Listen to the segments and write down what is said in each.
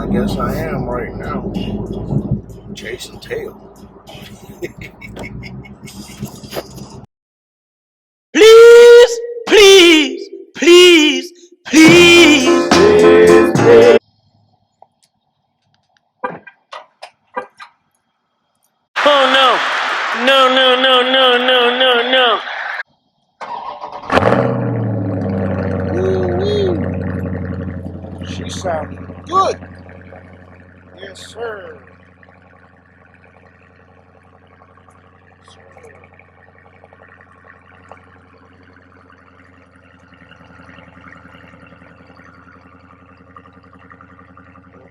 I guess I am right now. Chasing tail. Please, please, please, please. Oh no. No, no, no, no, no, no, no. Woo-wee. She sounded good. Yes, sir.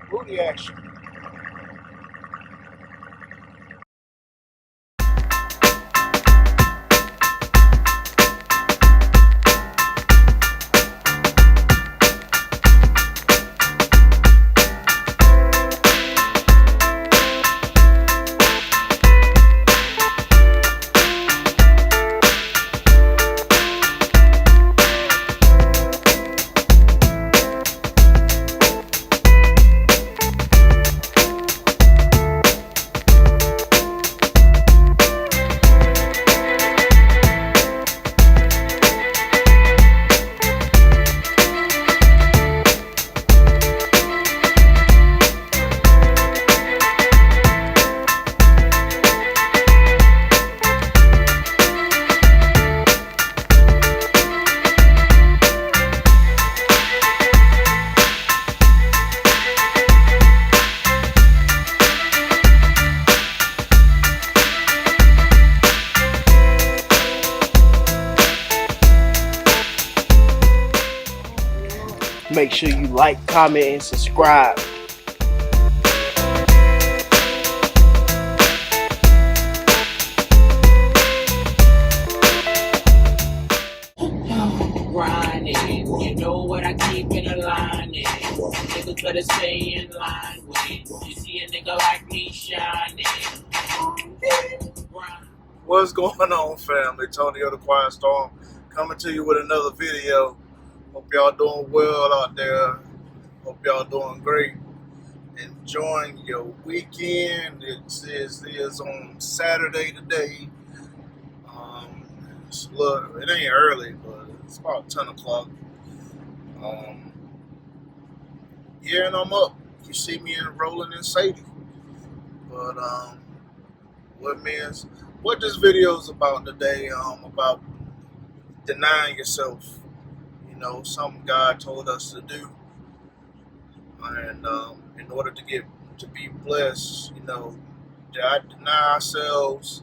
Booty action. Make sure you like, comment, and subscribe. Grinding, you know what I keep in a line. Niggas better stay in line with it. You see a nigga like me shining. What's going on, family? Tony of the Quiet Storm coming to you with another video. Hope y'all doing well out there. Hope y'all doing great. Enjoying your weekend. It is on Saturday today. It ain't early, but it's about 10 o'clock. Yeah, and I'm up. You see me rolling in Sadie. But what this video is about today, about denying yourself. You know, something God told us to do. And in order to be blessed, you know, deny ourselves,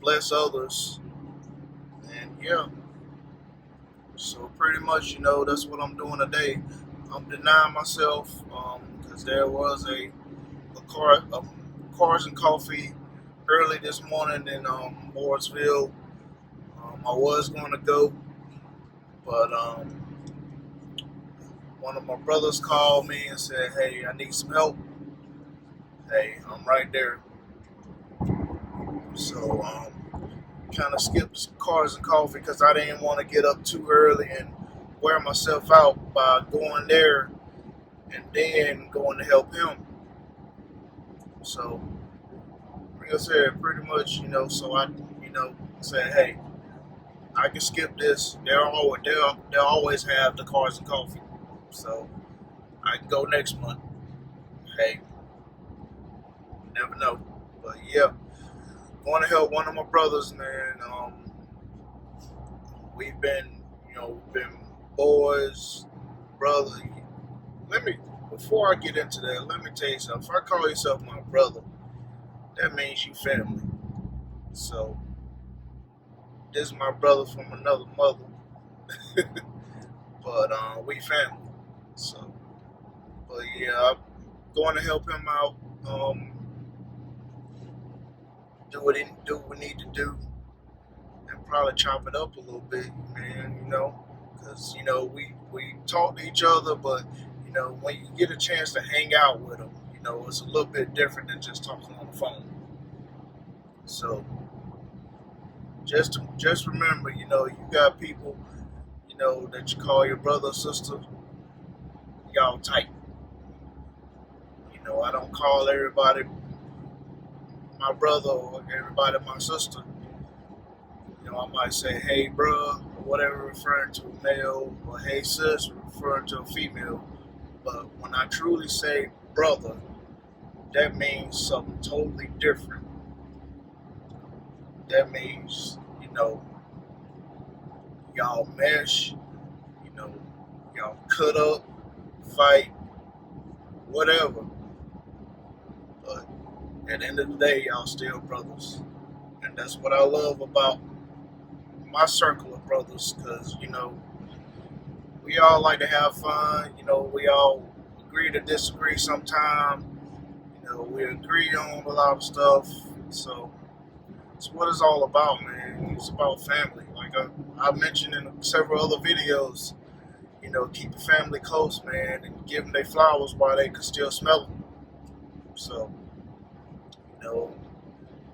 bless others, and yeah. So pretty much, you know, that's what I'm doing today. I'm denying myself because there was a cars and coffee early this morning in Mooresville. I was going to go, but one of my brothers called me and said, "Hey, I need some help." Hey, I'm right there. So kind of skipped cars and coffee because I didn't want to get up too early and wear myself out by going there and then going to help him. So, like I said, pretty much, you know, so I, you know, said, hey, I can skip this. They'll always have the cars and coffee. So, I can go next month. Hey, you never know. But yeah, going to help one of my brothers, man. We've been boys, brother. Before I get into that, let me tell you something. If I call yourself my brother, that means you family. So, this is my brother from another mother. But we family. So, but yeah, I'm going to help him out. Do what we need to do, and probably chop it up a little bit, man. You know, because you know we talk to each other, but you know when you get a chance to hang out with them, you know it's a little bit different than just talking on the phone. So just remember, you know, you got people, you know, that you call your brother or sister. Y'all tight. You know, I don't call everybody my brother or everybody my sister. You know, I might say, hey, bruh, or whatever, referring to a male, or hey, sis, referring to a female. But when I truly say brother, that means something totally different. That means, you know, y'all mesh, you know, y'all cut up, fight, whatever. But at the end of the day, y'all still brothers. And that's what I love about my circle of brothers, because, you know, we all like to have fun. You know, we all agree to disagree sometime. You know, we agree on a lot of stuff. So it's what it's all about, man. It's about family. Like I mentioned in several other videos, you know, keep the family close, man, and give them their flowers while they can still smell them. So, you know,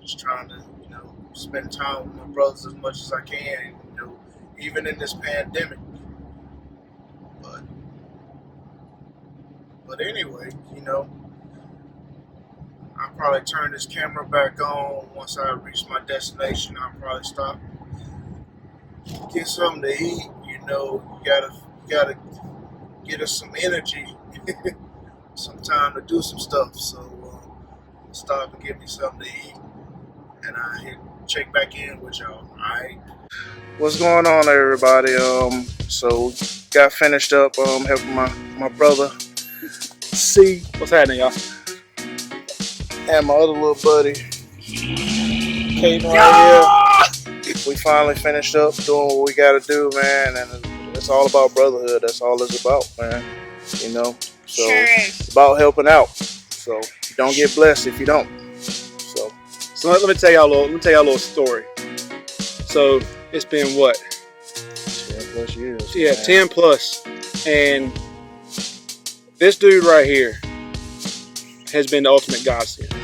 just trying to, you know, spend time with my brothers as much as I can, you know, even in this pandemic. But anyway, you know, I'll probably turn this camera back on once I reach my destination. I'll probably stop, get something to eat. You know, you gotta get us some energy, some time to do some stuff. So stop and get me something to eat, and I check back in with y'all. All right. What's going on, everybody? So got finished up helping my brother. See, What's happening, y'all? and my other little buddy, Caden, right here. We finally finished up doing what we gotta do, man, and it's all about brotherhood. That's all it's about, man. You know, so it's about helping out. So don't get blessed if you don't. So let me tell y'all a little story. So it's been what? 10 plus years. Yeah, man. 10 plus, and this dude right here has been the ultimate godsend.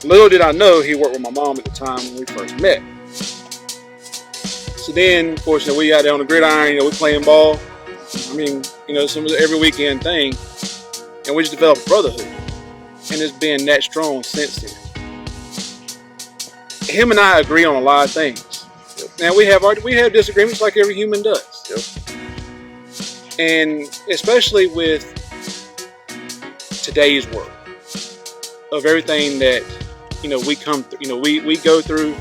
Little did I know he worked with my mom at the time when we first met. So then, of course, we out there on the gridiron, we playing ball. I mean, some of the every weekend thing, and we just developed a brotherhood, and it's been that strong since then. Him and I agree on a lot of things. Now we have disagreements like every human does. Yep. And especially with today's world of everything that we come through, we go through.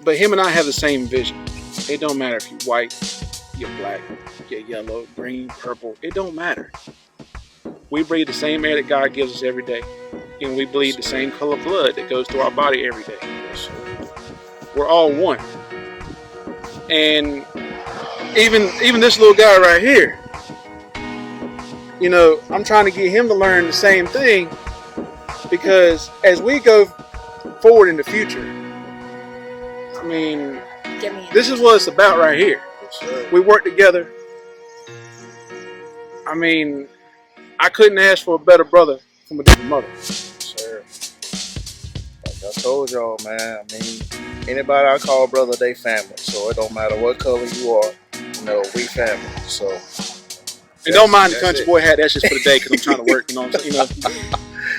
But him and I have the same vision. It don't matter if you're white, you're black, you're yellow, green, purple. It don't matter. We breathe the same air that God gives us every day, and we bleed the same color blood that goes through our body every day. We're all one. And even this little guy right here, I'm trying to get him to learn the same thing, because as we go forward in the future, I mean, this is what it's about right here. We work together. I mean, I couldn't ask for a better brother from a different mother. Sir. Like I told y'all, man, I mean, anybody I call brother, they family. So it don't matter what color you are, we family. So. And don't mind the country boy hat. That's just for the day, because I'm trying to work.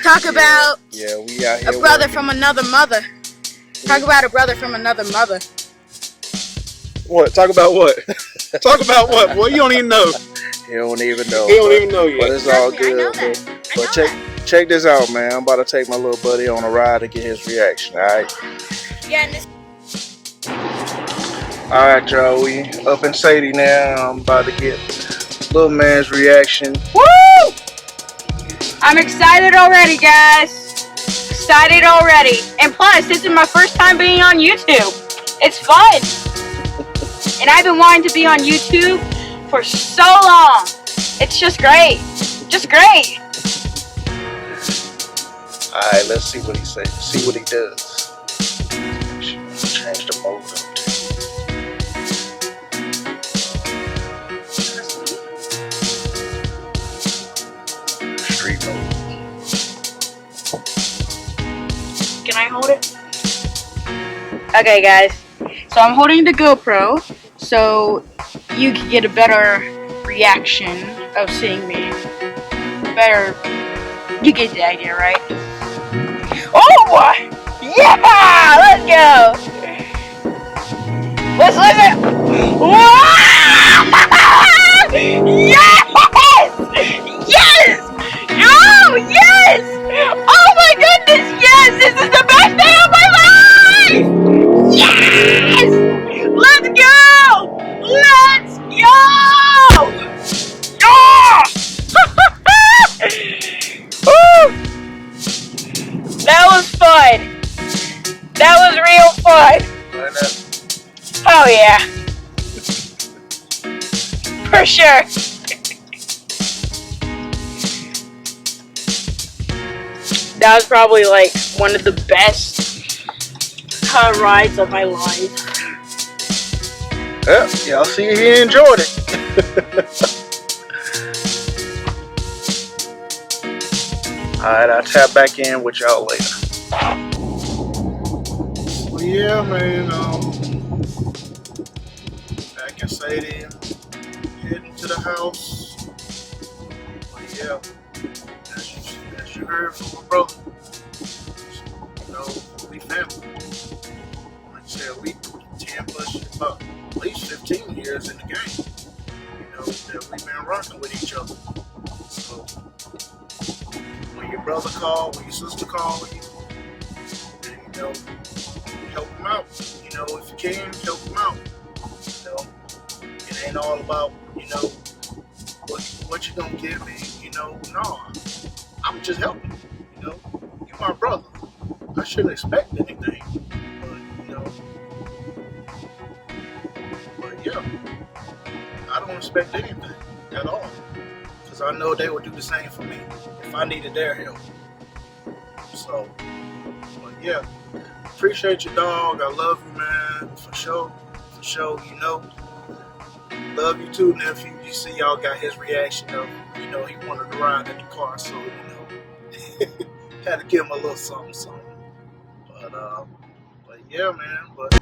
Talk about we out here a brother working. from another mother. Talk about a brother from another mother. What? Talk about what? Talk about what, boy? You don't even know. He don't even know. He don't even know yet. But it's all Trust me, I know good. that. But check this out, man. I'm about to take my little buddy on a ride to get his reaction. All right. Yeah, and this. All right, y'all. We up in Sadie now. I'm about to get little man's reaction. Woo! I'm excited already, guys. Excited already. And plus, this is my first time being on YouTube. It's fun. And I've been wanting to be on YouTube for so long. It's just great. Just great. All right, let's see what he says. See what he does. Change the mode up to street mode. Can I hold it? Okay, guys. So I'm holding the GoPro, so you can get a better reaction of seeing me. better. You get the idea, right? Oh! Yeah! Let's go! Let's listen! Yes! Yes! Oh, yes! Oh my goodness, yes! This is the best day of my life! Yes! Let's go! Let's go! Oh! Woo! That was fun. That was real fun. Oh yeah. For sure. That was probably like one of the best rides of my life. Yep, y'all see he enjoyed it. Alright, I'll tap back in with y'all later. Well, yeah, man, back in Sadie, heading to the house. But yeah, as you heard from my brother, you know, we family. Like I said, we 10 plus, about at least 15 years in the game, you know, that we've been rocking with each other. So, when your brother call, when your sister call you, then, you know, help them out. You know, if you can, help them out. You know, it ain't all about, you know, what you gonna give me. You know, no, I'm just helping. You know, you're my brother. I shouldn't expect anything, but you know, but yeah, I don't expect anything at all, because I know they would do the same for me if I needed their help. So, but yeah, appreciate you, dog. I love you, man, for sure, you know. Love you too, nephew. You see, y'all got his reaction of, you know, he wanted to ride in the car, so, you know, had to give him a little something. But yeah, man. But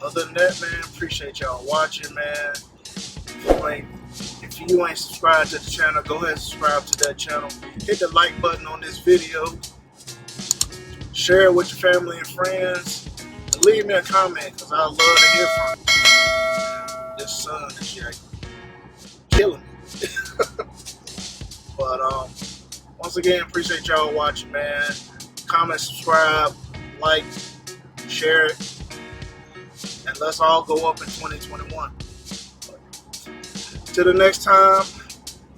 other than that, man, appreciate y'all watching, man. If you ain't subscribed to the channel, go ahead and subscribe to that channel. Hit the like button on this video. Share it with your family and friends. And leave me a comment, because I love to hear from you. This sun is like killing me. But once again, appreciate y'all watching, man. Comment, subscribe, like, share it, and let's all go up in 2021. Till the next time,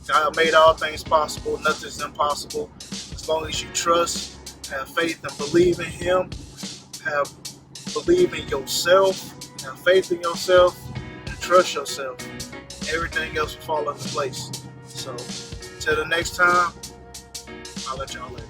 God made all things possible. Nothing's impossible. As long as you trust, have faith, and believe in Him, believe in yourself, have faith in yourself, and trust yourself, everything else will fall into place. So, till the next time, I'll let y'all later.